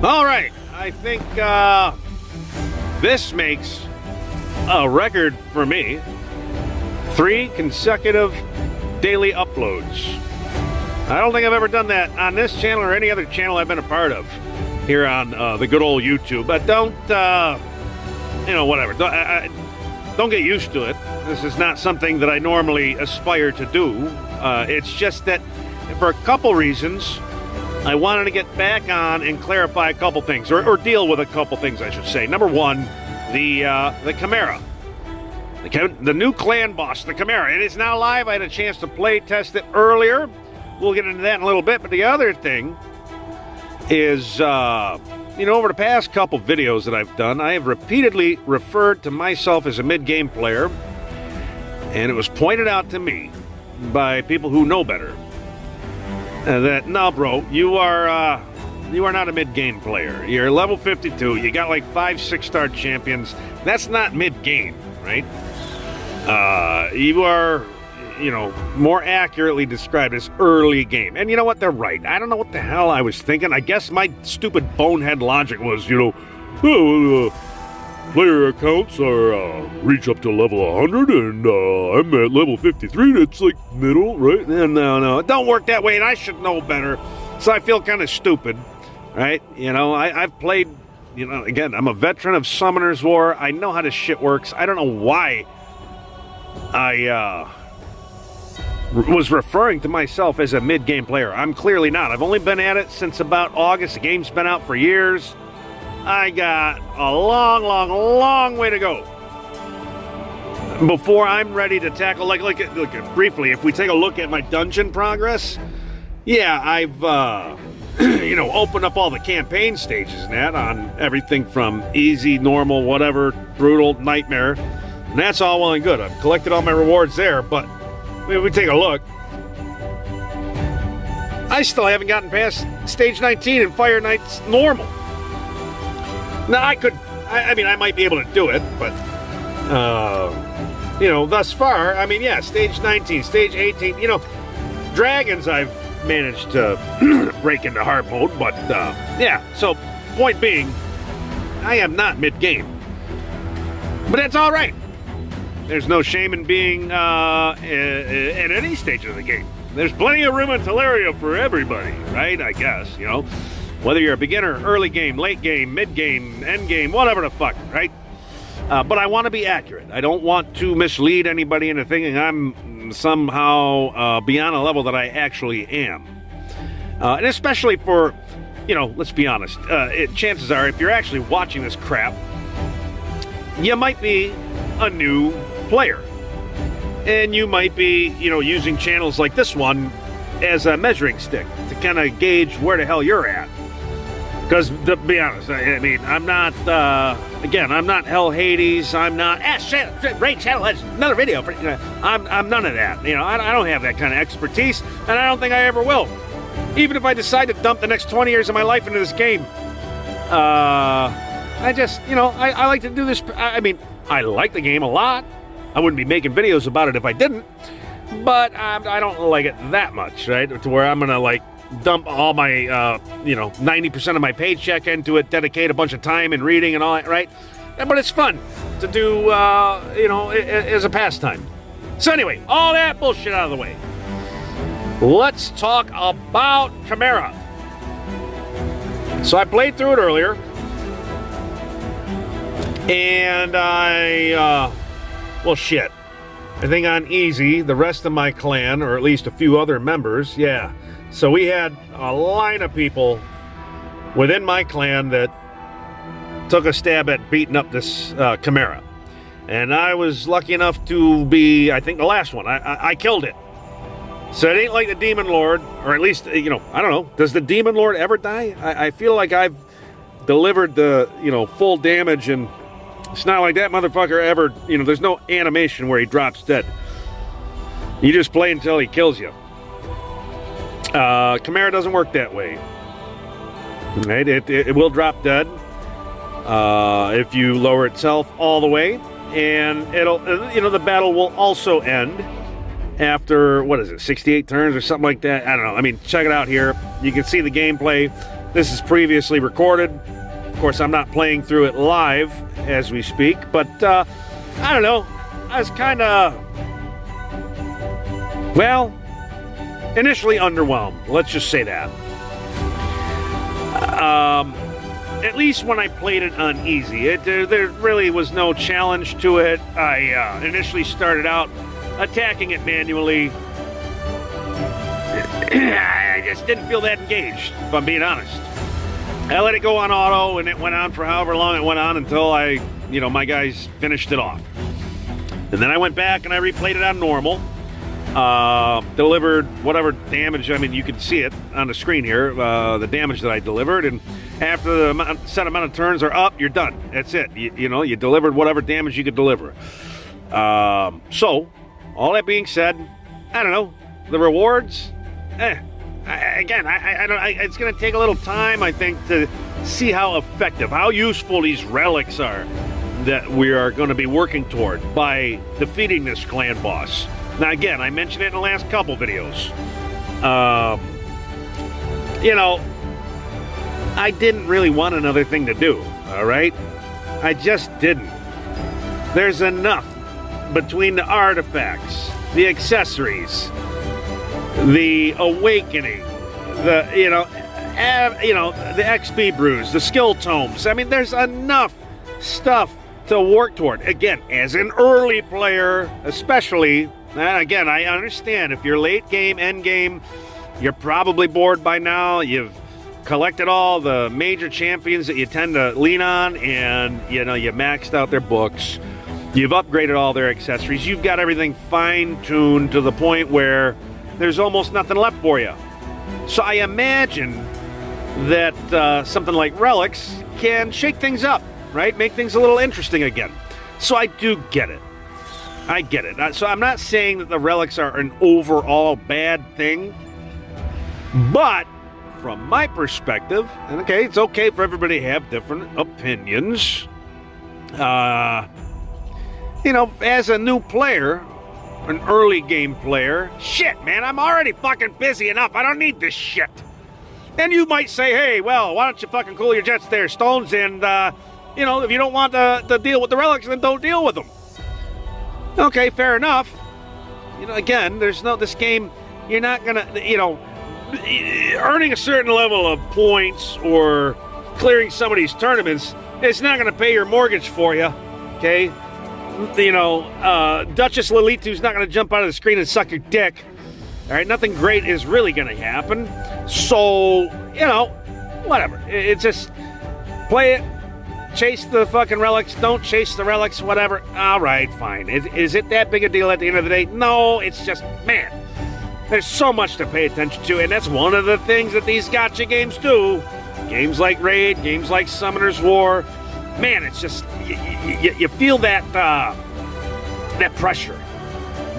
All right, I think this makes a record for me. 3 consecutive daily uploads. I don't think I've ever done that on this channel or any other channel I've been a part of here on the good old YouTube. But don't, whatever. Don't get used to it. This is not something that I normally aspire to do. It's just that for a couple reasons, I wanted to get back on and clarify a couple things, or deal with a couple things, I should say. Number one, the Chimera. The new clan boss, the Chimera. It is now live. I had a chance to play test it earlier. We'll get into that in a little bit. But the other thing is, over the past couple videos that I've done, I have repeatedly referred to myself as a mid-game player. And it was pointed out to me by people who know better that, no, bro, you are not a mid-game player. You're level 52. You got like 5 6-star champions. That's not mid-game, right? You are, more accurately described as early game. And you know what? They're right. I don't know what the hell I was thinking. I guess my stupid bonehead logic was, player accounts are reach up to level 100, and I'm at level 53. That's like middle, right? No, it don't work that way, and I should know better. So I feel kind of stupid, right? I've played, again, I'm a veteran of Summoner's War. I know how this shit works. I don't know why I was referring to myself as a mid-game player. I'm clearly not. I've only been at it since about August. The game's been out for years. I got a long way to go before I'm ready to tackle, like briefly, if we take a look at my dungeon progress, yeah, I've, opened up all the campaign stages and that on everything from easy, normal, whatever, brutal, nightmare, and that's all well and good. I've collected all my rewards there, but if we take a look, I still haven't gotten past stage 19 in Fire Knight's normal. Now, I might be able to do it, but, thus far, stage 19, stage 18, dragons I've managed to break into hard mode, but, so, point being, I am not mid-game. But that's all right. There's no shame in being, at any stage of the game. There's plenty of room in Teleria for everybody, right, I guess, Whether you're a beginner, early game, late game, mid game, end game, whatever the fuck, right? But I want to be accurate. I don't want to mislead anybody into thinking I'm somehow beyond a level that I actually am. And especially for, let's be honest, chances are if you're actually watching this crap, you might be a new player. And you might be, using channels like this one as a measuring stick to kind of gauge where the hell you're at. Because, to be honest, I'm not, I'm not Hell Hades, I'm not, Raid Channel has another video, for, I'm none of that, I don't have that kind of expertise, and I don't think I ever will. Even if I decide to dump the next 20 years of my life into this game, I just, I like to do this, I like the game a lot. I wouldn't be making videos about it if I didn't, but I don't like it that much, right, to where I'm going to, dump all my, 90% of my paycheck into it, dedicate a bunch of time and reading and all that, right? But it's fun to do, as a pastime. So anyway, all that bullshit out of the way. Let's talk about Chimera. So I played through it earlier, and I think on easy, the rest of my clan, or at least a few other members, yeah. So we had a line of people within my clan that took a stab at beating up this Chimera. And I was lucky enough to be, I think, the last one. I killed it. So it ain't like the Demon Lord, or at least, I don't know. Does the Demon Lord ever die? I feel like I've delivered the, full damage, and it's not like that motherfucker ever, there's no animation where he drops dead. You just play until he kills you. Chimera doesn't work that way. Right? It will drop dead if you lower its health all the way, and it'll, the battle will also end after, 68 turns or something like that. I don't know. Check it out here. You can see the gameplay. This is previously recorded. Of course, I'm not playing through it live as we speak, but I don't know. I was kind of, well, initially underwhelmed. Let's just say that. At least when I played it on easy, there really was no challenge to it. I initially started out attacking it manually. I just didn't feel that engaged, if I'm being honest. I let it go on auto, and it went on for however long it went on until my guys finished it off. And then I went back and I replayed it on normal. Delivered whatever damage, you can see it on the screen here, the damage that I delivered, and after the set amount of turns are up, you're done. That's it. You delivered whatever damage you could deliver. So, all that being said, I don't know, the rewards, it's going to take a little time, I think, to see how effective, how useful these relics are that we are going to be working toward by defeating this clan boss. Now, again, I mentioned it in the last couple videos. I didn't really want another thing to do, all right? I just didn't. There's enough between the artifacts, the accessories, the awakening, the XP brews, the skill tomes. There's enough stuff to work toward. Again, as an early player, especially. And again, I understand if you're late game, end game, you're probably bored by now. You've collected all the major champions that you tend to lean on, and you maxed out their books. You've upgraded all their accessories. You've got everything fine-tuned to the point where there's almost nothing left for you. So I imagine that something like relics can shake things up, right? Make things a little interesting again. So I do get it. I get it. So I'm not saying that the relics are an overall bad thing, but from my perspective, and okay, it's okay for everybody to have different opinions. As a new player, an early game player, shit, man, I'm already fucking busy enough. I don't need this shit. And you might say, hey, well, why don't you fucking cool your jets there, Stones, and, if you don't want to deal with the relics, then don't deal with them. Okay, fair enough. Again, this game, you're not gonna, earning a certain level of points or clearing some of these tournaments, it's not gonna pay your mortgage for you, okay? Duchess Lilitu's not gonna jump out of the screen and suck your dick. All right, nothing great is really gonna happen. So, whatever. It's just play it. Chase the fucking relics, don't chase the relics, whatever. All right, fine. Is it that big a deal at the end of the day? No, it's just, man, there's so much to pay attention to, and that's one of the things that these gacha games do. Games like Raid, games like Summoner's War, man, it's just, you feel that pressure,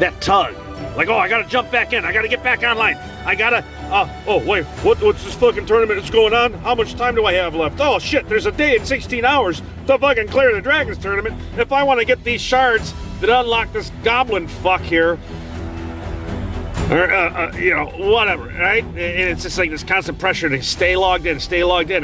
that tug. Like, I gotta jump back in, I gotta get back online, I gotta, wait, what's this fucking tournament that's going on? How much time do I have left? Oh shit, there's a day and 16 hours to fucking clear the Dragons tournament if I want to get these shards that unlock this goblin fuck here. Or, whatever, right? And it's just like this constant pressure to stay logged in,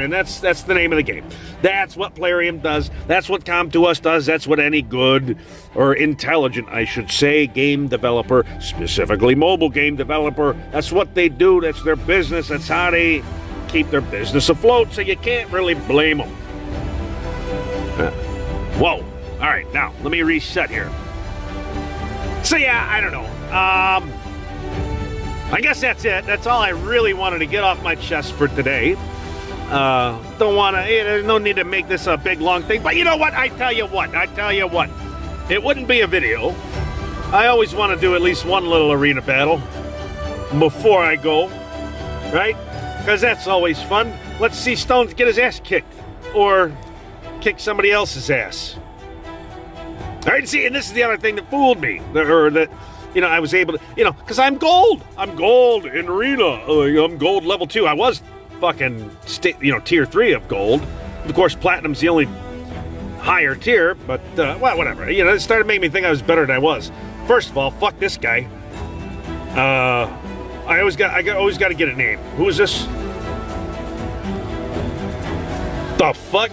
and that's the name of the game. That's what Plarium does. That's what Com2Us does. That's what any good or intelligent, I should say, game developer, specifically mobile game developer, that's what they do. That's their business. That's how they keep their business afloat, so you can't really blame them. Whoa. All right, now, let me reset here. So, yeah, I don't know. I guess that's it. That's all I really wanted to get off my chest for today. Don't want to, there's no need to make this a big, long thing. But you know what? I tell you what. It wouldn't be a video. I always want to do at least one little arena battle before I go, right? Because that's always fun. Let's see Stones get his ass kicked or kick somebody else's ass. All right, see, and this is the other thing that fooled me, I was able to, because I'm gold. I'm gold in arena. I'm gold level 2. I was fucking, tier 3 of gold. Of course, platinum's the only higher tier, but, whatever. It started making me think I was better than I was. First of all, fuck this guy. I always got to get a name. Who is this? The fuck?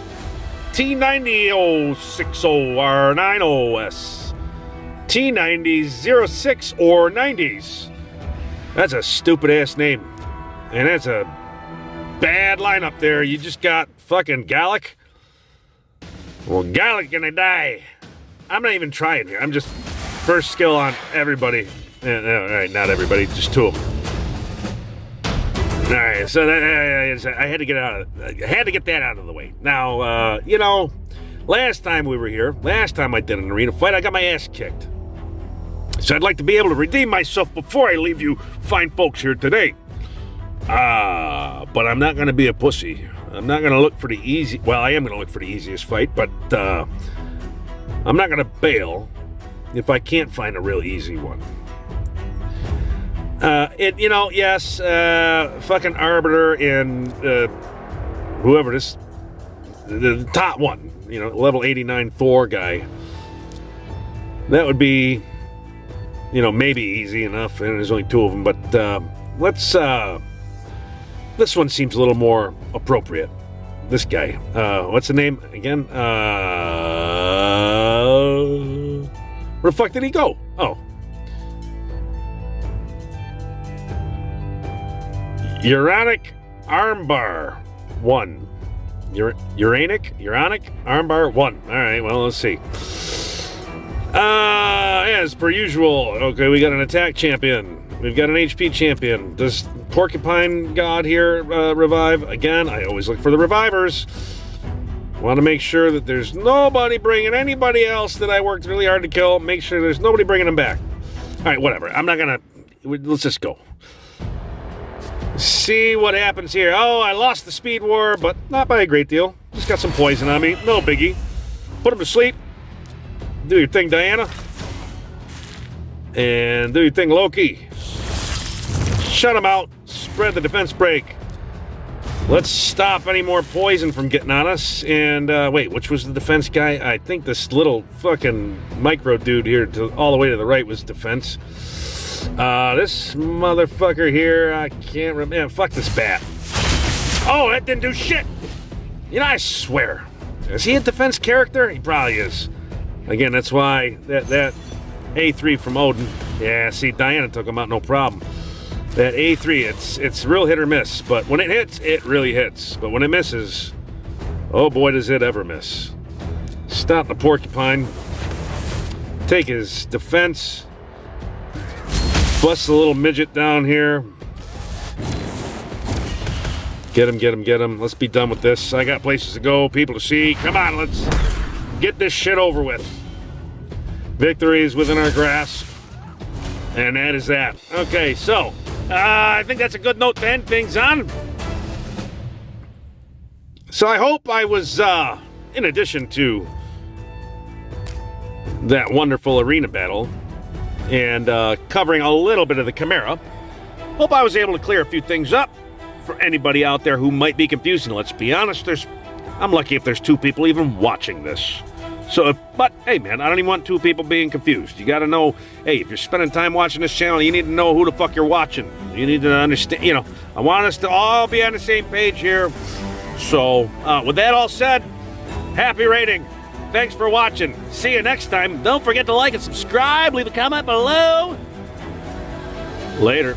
T9060R90S. T9006 or 90s. That's a stupid ass name. And that's a bad lineup there. You just got fucking Gallic. Well, Gallic gonna die. I'm not even trying here. I'm just first skill on everybody. All right, not everybody, just two of them. All right, so that, I had to get that out of the way. Now, you know, last time we were here, last time I did an arena fight, I got my ass kicked. So I'd like to be able to redeem myself before I leave you fine folks here today. But I'm not going to be a pussy. I'm not going to look for the easy... Well, I am going to look for the easiest fight, but I'm not going to bail if I can't find a real easy one. You know, yes, fucking Arbiter and whoever this... The top one, you know, level 89 Thor guy. That would be... You know, maybe easy enough, and there's only two of them, but let's, this one seems a little more appropriate. This guy, what's the name again? Where the fuck did he go? Oh. Uranic Armbar 1. Uranic Armbar 1. All right, well, let's see. As per usual, okay, we got an attack champion. We've got an HP champion. Does Porcupine God here revive? Again, I always look for the revivers. Want to make sure that there's nobody bringing anybody else that I worked really hard to kill. Make sure there's nobody bringing them back. All right, whatever. I'm not going to... Let's just go. See what happens here. Oh, I lost the speed war, but not by a great deal. Just got some poison on me. No biggie. Put him to sleep. Do your thing, Diana. And do your thing, Loki. Shut him out. Spread the defense break. Let's stop any more poison from getting on us. And, wait, which was the defense guy? I think this little fucking micro dude here all the way to the right was defense. This motherfucker here, I can't remember. Yeah, fuck this bat. Oh, that didn't do shit. You know, I swear. Is he a defense character? He probably is. Again, that's why that A3 from Odin. Yeah, see, Diana took him out, no problem. That A3, it's real hit or miss. But when it hits, it really hits. But when it misses, oh boy, does it ever miss. Stop the Porcupine. Take his defense. Bust the little midget down here. Get him, get him, get him. Let's be done with this. I got places to go, people to see. Come on, let's get this shit over with. Victory is within our grasp. And that is that. Okay, so, I think that's a good note to end things on. So I hope I was, in addition to that wonderful arena battle, and covering a little bit of the Chimera, hope I was able to clear a few things up for anybody out there who might be confused. And let's be honest, I'm lucky if there's two people even watching this. So, but hey man, I don't even want two people being confused. You gotta know, hey, if you're spending time watching this channel, you need to know who the fuck you're watching. You need to understand, you know, I want us to all be on the same page here. So, with that all said, happy rating. Thanks for watching. See you next time. Don't forget to like and subscribe. Leave a comment below. Later.